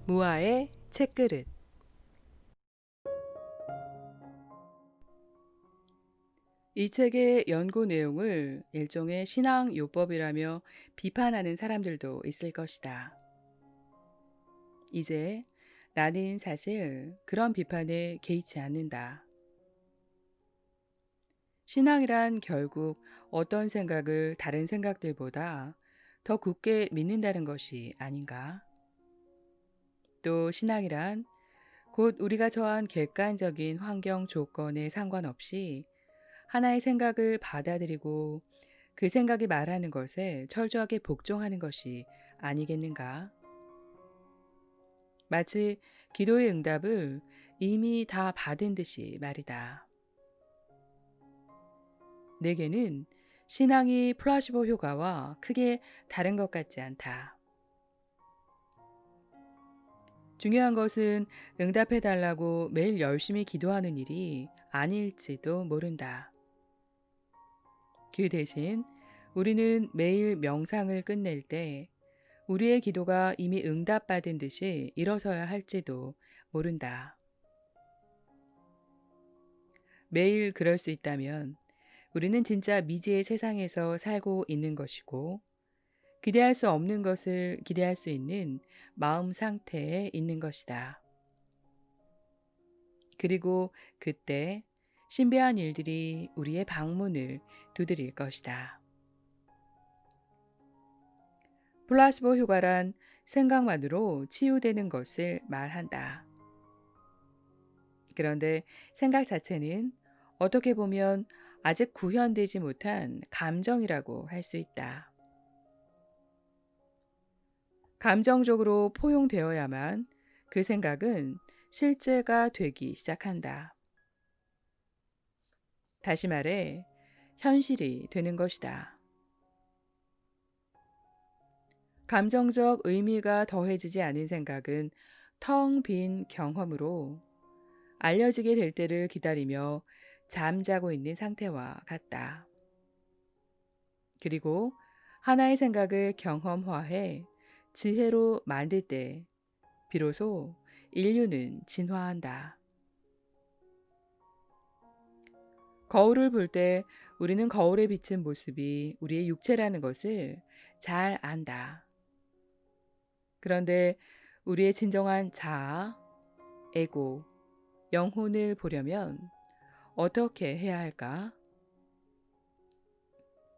무아의 책그릇. 이 책의 연구 내용을 일종의 신앙 요법이라며 비판하는 사람들도 있을 것이다. 이제 나는 사실 그런 비판에 개의치 않는다. 신앙이란 결국 어떤 생각을 다른 생각들보다 더 굳게 믿는다는 것이 아닌가? 또 신앙이란 곧 우리가 처한 객관적인 환경 조건에 상관없이 하나의 생각을 받아들이고 그 생각이 말하는 것에 철저하게 복종하는 것이 아니겠는가? 마치 기도의 응답을 이미 다 받은 듯이 말이다. 내게는 신앙이 플라시보 효과와 크게 다른 것 같지 않다. 중요한 것은 응답해달라고 매일 열심히 기도하는 일이 아닐지도 모른다. 그 대신 우리는 매일 명상을 끝낼 때 우리의 기도가 이미 응답받은 듯이 일어서야 할지도 모른다. 매일 그럴 수 있다면 우리는 진짜 미지의 세상에서 살고 있는 것이고 기대할 수 없는 것을 기대할 수 있는 마음 상태에 있는 것이다. 그리고 그때 신비한 일들이 우리의 방문을 두드릴 것이다. 플라시보 효과란 생각만으로 치유되는 것을 말한다. 그런데 생각 자체는 어떻게 보면 아직 구현되지 못한 감정이라고 할 수 있다. 감정적으로 포용되어야만 그 생각은 실제가 되기 시작한다. 다시 말해, 현실이 되는 것이다. 감정적 의미가 더해지지 않은 생각은 텅 빈 경험으로 알려지게 될 때를 기다리며 잠자고 있는 상태와 같다. 그리고 하나의 생각을 경험화해 지혜로 만들 때 비로소 인류는 진화한다. 거울을 볼 때 우리는 거울에 비친 모습이 우리의 육체라는 것을 잘 안다. 그런데 우리의 진정한 자아, 에고, 영혼을 보려면 어떻게 해야 할까?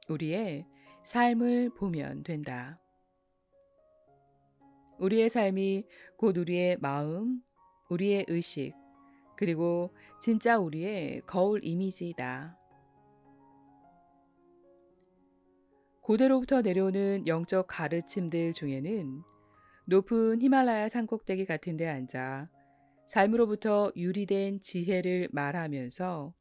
우리의 삶을 보면 된다. 우리의 삶이 곧 우리의 마음, 우리의 의식, 그리고 진짜 우리의 거울 이미지이다. 고대로부터 내려오는 영적 가르침들 중에는 높은 히말라야 산꼭대기 같은 데 앉아 삶으로부터 유리된 지혜를 말하면서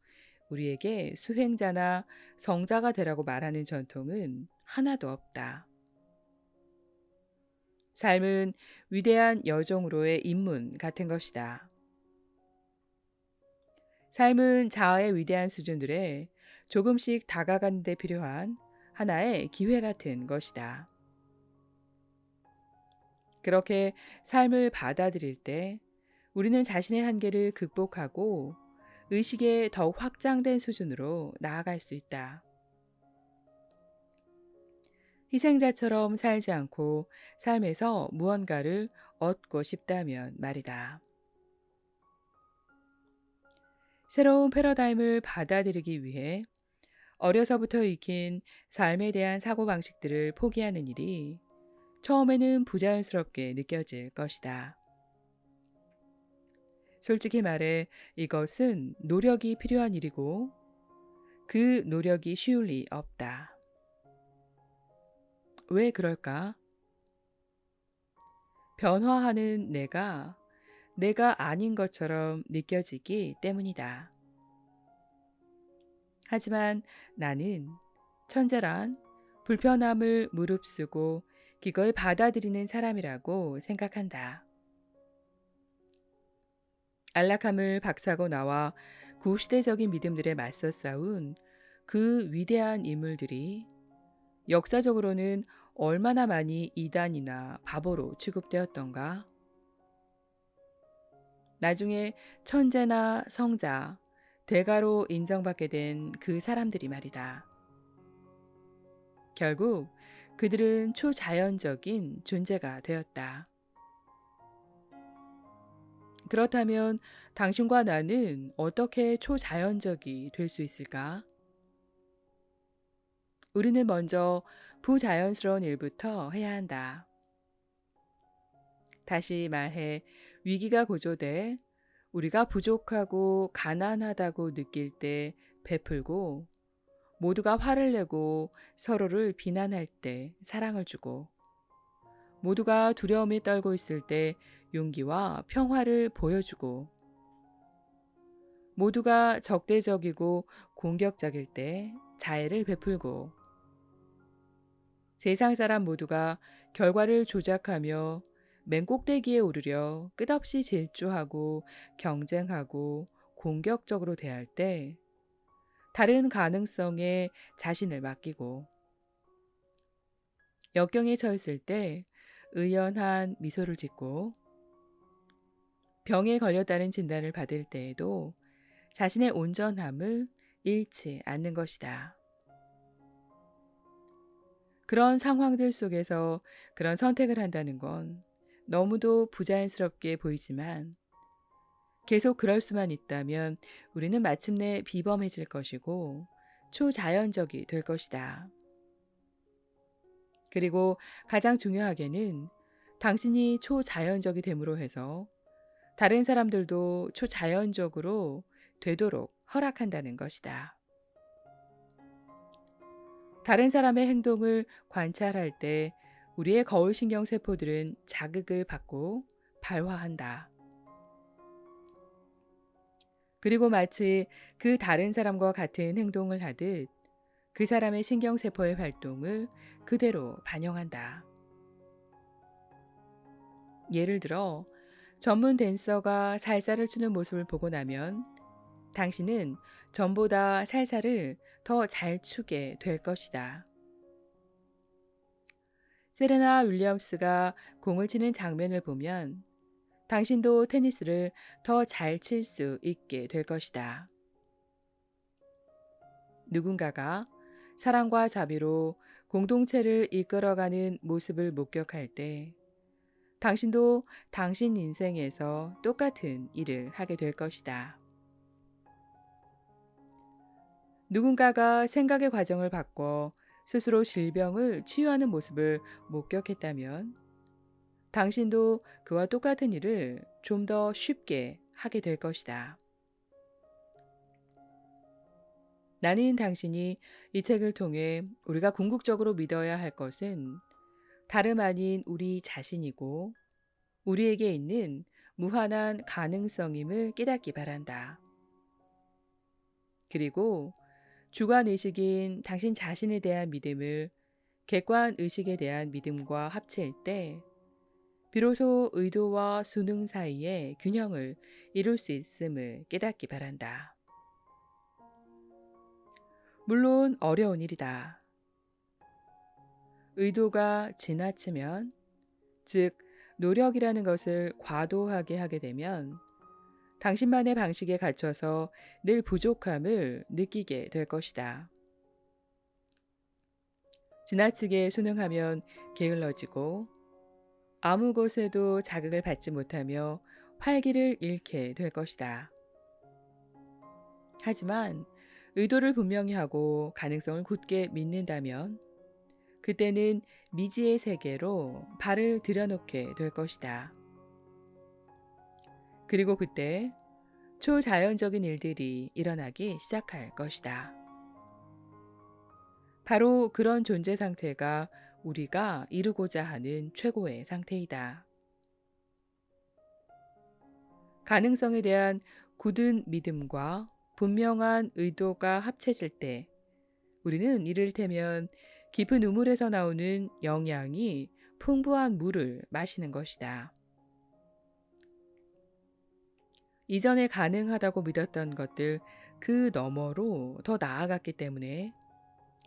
우리에게 수행자나 성자가 되라고 말하는 전통은 하나도 없다. 삶은 위대한 여종으로의 입문 같은 것이다. 삶은 자아의 위대한 수준들에 조금씩 다가가는 데 필요한 하나의 기회 같은 것이다. 그렇게 삶을 받아들일 때 우리는 자신의 한계를 극복하고 의식의 더욱 확장된 수준으로 나아갈 수 있다. 희생자처럼 살지 않고 삶에서 무언가를 얻고 싶다면 말이다. 새로운 패러다임을 받아들이기 위해 어려서부터 익힌 삶에 대한 사고방식들을 포기하는 일이 처음에는 부자연스럽게 느껴질 것이다. 솔직히 말해 이것은 노력이 필요한 일이고 그 노력이 쉬울 리 없다. 왜 그럴까? 변화하는 내가 아닌 것처럼 느껴지기 때문이다. 하지만 나는 천재란 불편함을 무릅쓰고 기꺼이 받아들이는 사람이라고 생각한다. 안락함을 박차고 나와 구시대적인 믿음들에 맞서 싸운 그 위대한 인물들이 역사적으로는 얼마나 많이 이단이나 바보로 취급되었던가? 나중에 천재나 성자, 대가로 인정받게 된 그 사람들이 말이다. 결국 그들은 초자연적인 존재가 되었다. 그렇다면 당신과 나는 어떻게 초자연적이 될 수 있을까? 우리는 먼저 부자연스러운 일부터 해야 한다. 다시 말해, 위기가 고조돼 우리가 부족하고 가난하다고 느낄 때 베풀고, 모두가 화를 내고 서로를 비난할 때 사랑을 주고, 모두가 두려움에 떨고 있을 때 용기와 평화를 보여주고, 모두가 적대적이고 공격적일 때 자애를 베풀고, 세상 사람 모두가 결과를 조작하며 맨 꼭대기에 오르려 끝없이 질주하고 경쟁하고 공격적으로 대할 때 다른 가능성에 자신을 맡기고, 역경에 처했을 때 의연한 미소를 짓고, 병에 걸렸다는 진단을 받을 때에도 자신의 온전함을 잃지 않는 것이다. 그런 상황들 속에서 그런 선택을 한다는 건 너무도 부자연스럽게 보이지만, 계속 그럴 수만 있다면 우리는 마침내 비범해질 것이고 초자연적이 될 것이다. 그리고 가장 중요하게는 당신이 초자연적이 됨으로 해서 다른 사람들도 초자연적으로 되도록 허락한다는 것이다. 다른 사람의 행동을 관찰할 때 우리의 거울신경 세포들은 자극을 받고 발화한다. 그리고 마치 그 다른 사람과 같은 행동을 하듯 그 사람의 신경세포의 활동을 그대로 반영한다. 예를 들어, 전문 댄서가 살사를 추는 모습을 보고 나면 당신은 전보다 살사를 더 잘 추게 될 것이다. 세레나 윌리엄스가 공을 치는 장면을 보면 당신도 테니스를 더 잘 칠 수 있게 될 것이다. 누군가가 사랑과 자비로 공동체를 이끌어가는 모습을 목격할 때 당신도 당신 인생에서 똑같은 일을 하게 될 것이다. 누군가가 생각의 과정을 바꿔 스스로 질병을 치유하는 모습을 목격했다면 당신도 그와 똑같은 일을 좀 더 쉽게 하게 될 것이다. 나는 당신이 이 책을 통해 우리가 궁극적으로 믿어야 할 것은 다름 아닌 우리 자신이고 우리에게 있는 무한한 가능성임을 깨닫기 바란다. 그리고 주관의식인 당신 자신에 대한 믿음을 객관의식에 대한 믿음과 합칠 때 비로소 의도와 수능 사이의 균형을 이룰 수 있음을 깨닫기 바란다. 물론 어려운 일이다. 의도가 지나치면, 즉 노력이라는 것을 과도하게 하게 되면 당신만의 방식에 갇혀서 늘 부족함을 느끼게 될 것이다. 지나치게 순응하면 게을러지고 아무 곳에도 자극을 받지 못하며 활기를 잃게 될 것이다. 하지만 의도를 분명히 하고 가능성을 굳게 믿는다면 그때는 미지의 세계로 발을 들여놓게 될 것이다. 그리고 그때 초자연적인 일들이 일어나기 시작할 것이다. 바로 그런 존재 상태가 우리가 이루고자 하는 최고의 상태이다. 가능성에 대한 굳은 믿음과 분명한 의도가 합쳐질 때 우리는 이를테면 깊은 우물에서 나오는 영양이 풍부한 물을 마시는 것이다. 이전에 가능하다고 믿었던 것들 그 너머로 더 나아갔기 때문에,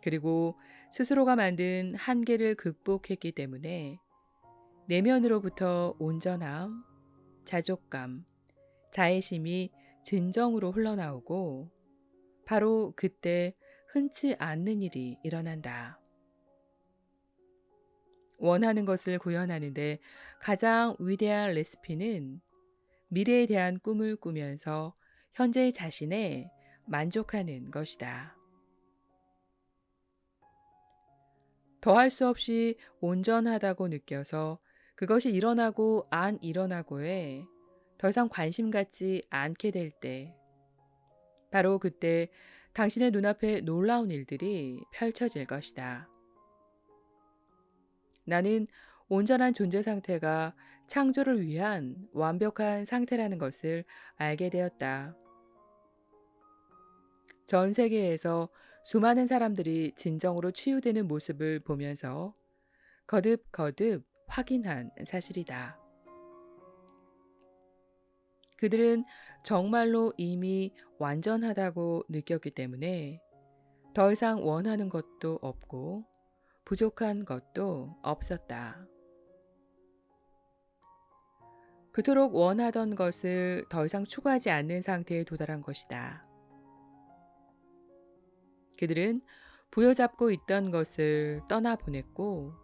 그리고 스스로가 만든 한계를 극복했기 때문에 내면으로부터 온전함, 자족감, 자애심이 진정으로 흘러나오고 바로 그때 흔치 않는 일이 일어난다. 원하는 것을 구현하는데 가장 위대한 레시피는 미래에 대한 꿈을 꾸면서 현재의 자신에 만족하는 것이다. 더할 수 없이 온전하다고 느껴서 그것이 일어나고 안 일어나고에 더 이상 관심 갖지 않게 될 때, 바로 그때 당신의 눈앞에 놀라운 일들이 펼쳐질 것이다. 나는 온전한 존재 상태가 창조를 위한 완벽한 상태라는 것을 알게 되었다. 전 세계에서 수많은 사람들이 진정으로 치유되는 모습을 보면서 거듭거듭 확인한 사실이다. 그들은 정말로 이미 완전하다고 느꼈기 때문에 더 이상 원하는 것도 없고 부족한 것도 없었다. 그토록 원하던 것을 더 이상 추구하지 않는 상태에 도달한 것이다. 그들은 부여잡고 있던 것을 떠나보냈고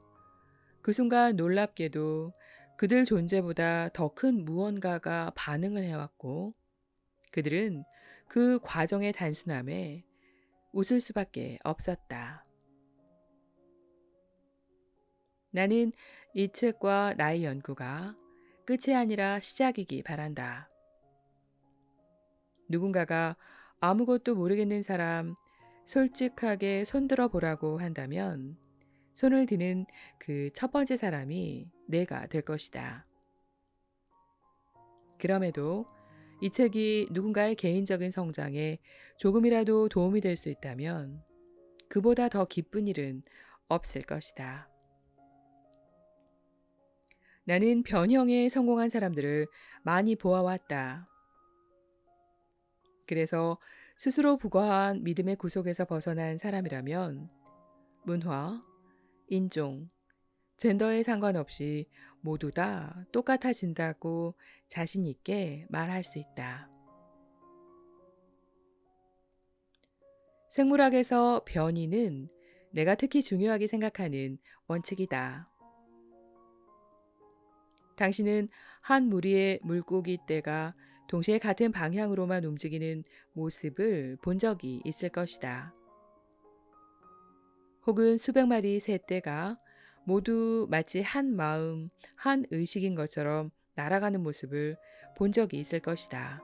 그 순간 놀랍게도 그들 존재보다 더 큰 무언가가 반응을 해왔고 그들은 그 과정의 단순함에 웃을 수밖에 없었다. 나는 이 책과 나의 연구가 끝이 아니라 시작이기 바란다. 누군가가 아무것도 모르겠는 사람 솔직하게 손들어 보라고 한다면 손을 드는 그 첫 번째 사람이 내가 될 것이다. 그럼에도 이 책이 누군가의 개인적인 성장에 조금이라도 도움이 될 수 있다면 그보다 더 기쁜 일은 없을 것이다. 나는 변형에 성공한 사람들을 많이 보아왔다. 그래서 스스로 부과한 믿음의 구속에서 벗어난 사람이라면 문화, 인종, 젠더에 상관없이 모두 다 똑같아진다고 자신 있게 말할 수 있다. 생물학에서 변이는 내가 특히 중요하게 생각하는 원칙이다. 당신은 한 무리의 물고기 떼가 동시에 같은 방향으로만 움직이는 모습을 본 적이 있을 것이다. 혹은 수백 마리 새떼가 모두 마치 한 마음, 한 의식인 것처럼 날아가는 모습을 본 적이 있을 것이다.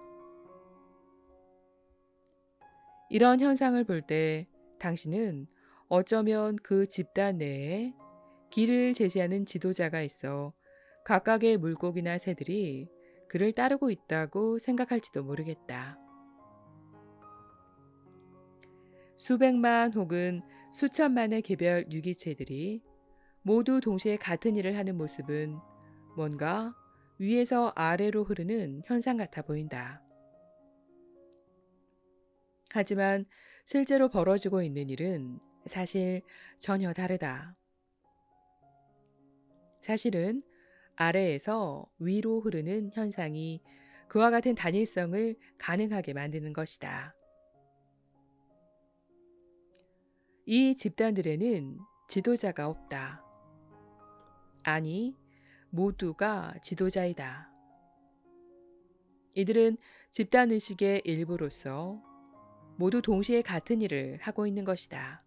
이런 현상을 볼 때 당신은 어쩌면 그 집단 내에 길을 제시하는 지도자가 있어 각각의 물고기나 새들이 그를 따르고 있다고 생각할지도 모르겠다. 수백만 혹은 수천만의 개별 유기체들이 모두 동시에 같은 일을 하는 모습은 뭔가 위에서 아래로 흐르는 현상 같아 보인다. 하지만 실제로 벌어지고 있는 일은 사실 전혀 다르다. 사실은 아래에서 위로 흐르는 현상이 그와 같은 단일성을 가능하게 만드는 것이다. 이 집단들에는 지도자가 없다. 아니, 모두가 지도자이다. 이들은 집단의식의 일부로서 모두 동시에 같은 일을 하고 있는 것이다.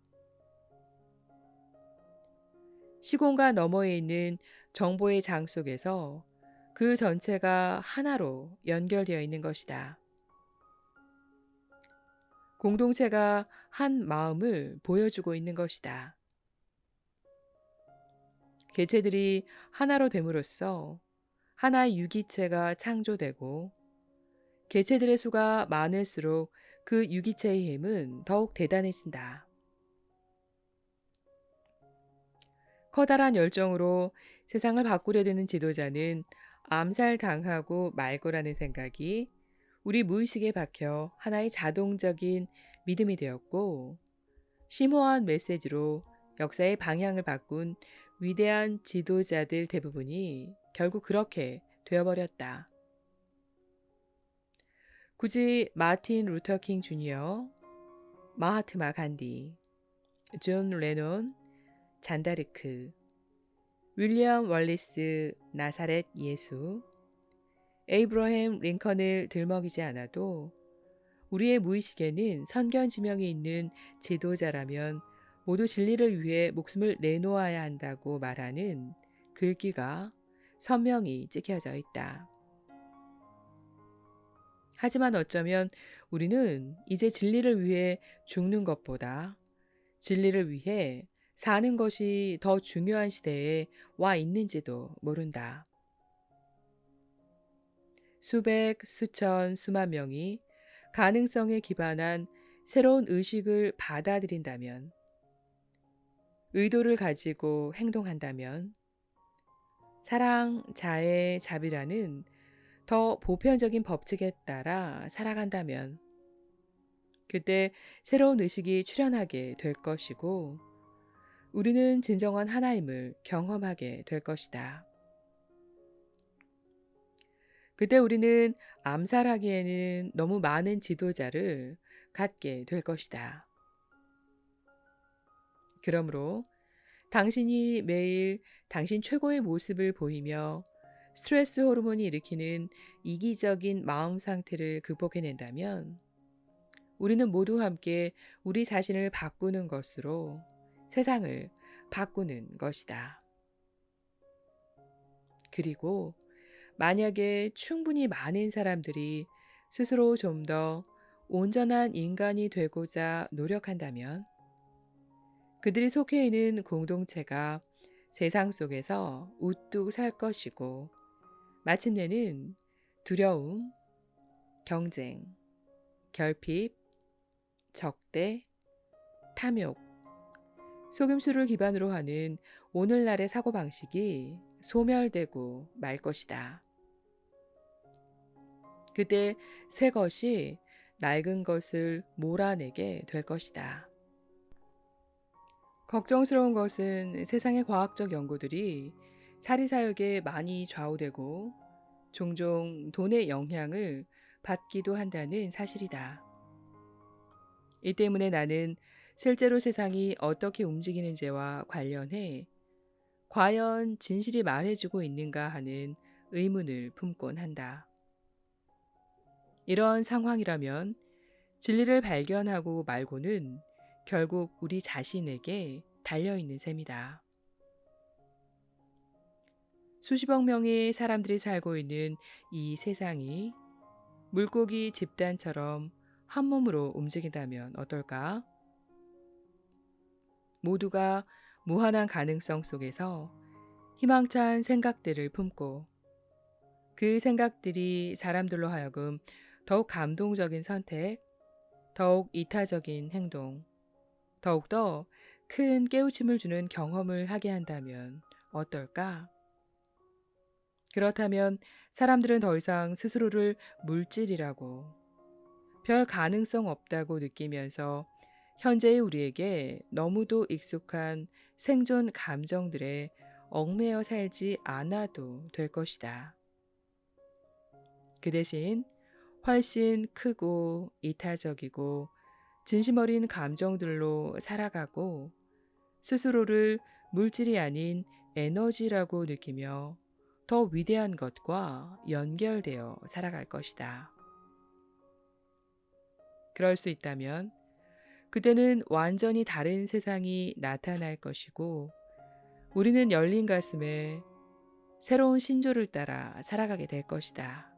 시공간 너머에 있는 정보의 장 속에서 그 전체가 하나로 연결되어 있는 것이다. 공동체가 한 마음을 보여주고 있는 것이다. 개체들이 하나로 됨으로써 하나의 유기체가 창조되고 개체들의 수가 많을수록 그 유기체의 힘은 더욱 대단해진다. 커다란 열정으로 세상을 바꾸려 드는 지도자는 암살당하고 말 거라는 생각이 우리 무의식에 박혀 하나의 자동적인 믿음이 되었고 심오한 메시지로 역사의 방향을 바꾼 위대한 지도자들 대부분이 결국 그렇게 되어버렸다. 굳이 마틴 루터 킹 주니어, 마하트마 간디, 존 레논, 잔다르크, 윌리엄 월리스 나사렛 예수, 에이브러햄 링컨을 들먹이지 않아도 우리의 무의식에는 선견지명이 있는 지도자라면 모두 진리를 위해 목숨을 내놓아야 한다고 말하는 글귀가 선명히 찍혀져 있다. 하지만 어쩌면 우리는 이제 진리를 위해 죽는 것보다 진리를 위해 사는 것이 더 중요한 시대에 와 있는지도 모른다. 수백, 수천, 수만 명이 가능성에 기반한 새로운 의식을 받아들인다면, 의도를 가지고 행동한다면, 사랑, 자애, 자비라는 더 보편적인 법칙에 따라 살아간다면, 그때 새로운 의식이 출현하게 될 것이고, 우리는 진정한 하나임을 경험하게 될 것이다. 그때 우리는 암살하기에는 너무 많은 지도자를 갖게 될 것이다. 그러므로 당신이 매일 당신 최고의 모습을 보이며 스트레스 호르몬이 일으키는 이기적인 마음 상태를 극복해낸다면 우리는 모두 함께 우리 자신을 바꾸는 것으로 세상을 바꾸는 것이다. 그리고 만약에 충분히 많은 사람들이 스스로 좀 더 온전한 인간이 되고자 노력한다면 그들이 속해 있는 공동체가 세상 속에서 우뚝 살 것이고 마침내는 두려움, 경쟁, 결핍, 적대, 탐욕, 속임수를 기반으로 하는 오늘날의 사고방식이 소멸되고 말 것이다. 그때 새 것이 낡은 것을 몰아내게 될 것이다. 걱정스러운 것은 세상의 과학적 연구들이 사리사욕에 많이 좌우되고 종종 돈의 영향을 받기도 한다는 사실이다. 이 때문에 나는 실제로 세상이 어떻게 움직이는지와 관련해 과연 진실이 말해주고 있는가 하는 의문을 품곤 한다. 이런 상황이라면 진리를 발견하고 말고는 결국 우리 자신에게 달려있는 셈이다. 수십억 명의 사람들이 살고 있는 이 세상이 물고기 집단처럼 한 몸으로 움직인다면 어떨까? 모두가 무한한 가능성 속에서 희망찬 생각들을 품고 그 생각들이 사람들로 하여금 더욱 감동적인 선택, 더욱 이타적인 행동, 더욱더 큰 깨우침을 주는 경험을 하게 한다면 어떨까? 그렇다면 사람들은 더 이상 스스로를 물질이라고 별 가능성 없다고 느끼면서 현재의 우리에게 너무도 익숙한 생존 감정들에 얽매여 살지 않아도 될 것이다. 그 대신 훨씬 크고 이타적이고 진심 어린 감정들로 살아가고 스스로를 물질이 아닌 에너지라고 느끼며 더 위대한 것과 연결되어 살아갈 것이다. 그럴 수 있다면 그때는 완전히 다른 세상이 나타날 것이고 우리는 열린 가슴에 새로운 신조를 따라 살아가게 될 것이다.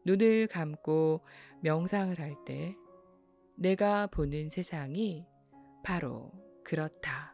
눈을 감고 명상을 할 때 내가 보는 세상이 바로 그렇다.